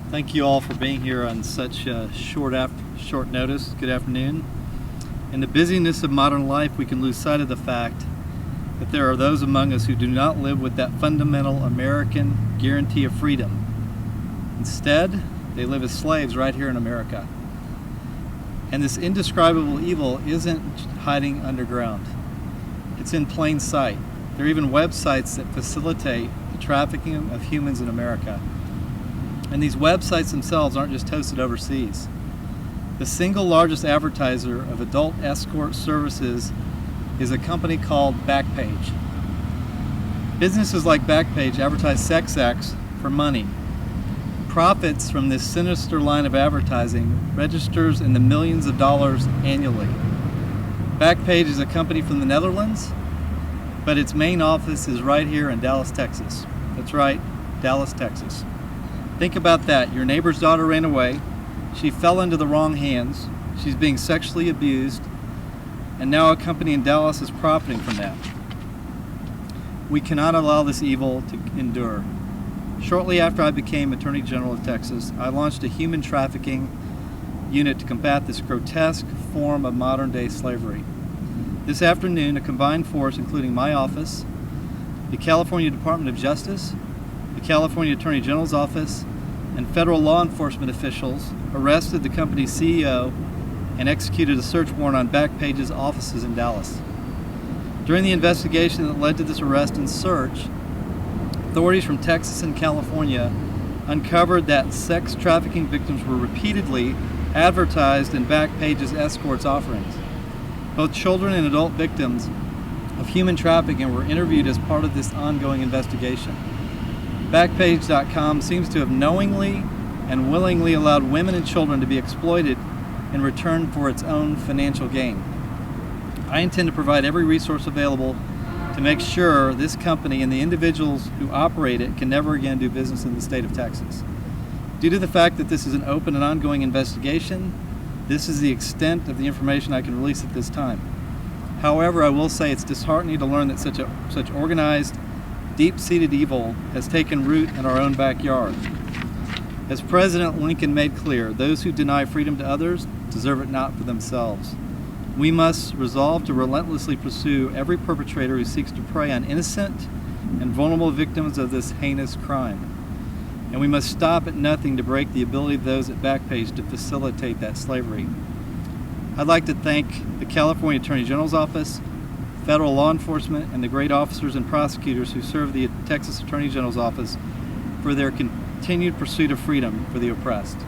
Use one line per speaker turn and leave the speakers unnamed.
Thank you all for being here on such short notice. Good afternoon. In the busyness of modern life, we can lose sight of the fact that there are those among us who do not live with that fundamental American guarantee of freedom. Instead, they live as slaves right here in America. And this indescribable evil isn't hiding underground. It's in plain sight. There are even websites that facilitate the trafficking of humans in America. And these websites themselves aren't just hosted overseas. The single largest advertiser of adult escort services is a company called Backpage. Businesses like Backpage advertise sex acts for money. Profits from this sinister line of advertising registers in the millions of dollars annually. Backpage is a company from the Netherlands, but its main office is right here in Dallas, Texas. That's right, Dallas, Texas. Think about that. Your neighbor's daughter ran away. She fell into the wrong hands. She's being sexually abused. And now a company in Dallas is profiting from that. We cannot allow this evil to endure. Shortly after I became Attorney General of Texas, I launched a human trafficking unit to combat this grotesque form of modern-day slavery. This afternoon, a combined force including my office, the California Department of Justice, the California Attorney General's office, and federal law enforcement officials arrested the company's CEO and executed a search warrant on Backpage's offices in Dallas. During the investigation that led to this arrest and search, authorities from Texas and California uncovered that sex trafficking victims were repeatedly advertised in Backpage's escorts offerings. Both children and adult victims of human trafficking were interviewed as part of this ongoing investigation. Backpage.com seems to have knowingly and willingly allowed women and children to be exploited in return for its own financial gain. I intend to provide every resource available to make sure this company and the individuals who operate it can never again do business in the state of Texas. Due to the fact that this is an open and ongoing investigation, this is the extent of the information I can release at this time. However, I will say it's disheartening to learn that such organized, deep-seated evil has taken root in our own backyard. As President Lincoln made clear, those who deny freedom to others deserve it not for themselves. We must resolve to relentlessly pursue every perpetrator who seeks to prey on innocent and vulnerable victims of this heinous crime. And we must stop at nothing to break the ability of those at Backpage to facilitate that slavery. I'd like to thank the California Attorney General's office, federal law enforcement, and the great officers and prosecutors who serve the Texas Attorney General's office for their continued pursuit of freedom for the oppressed.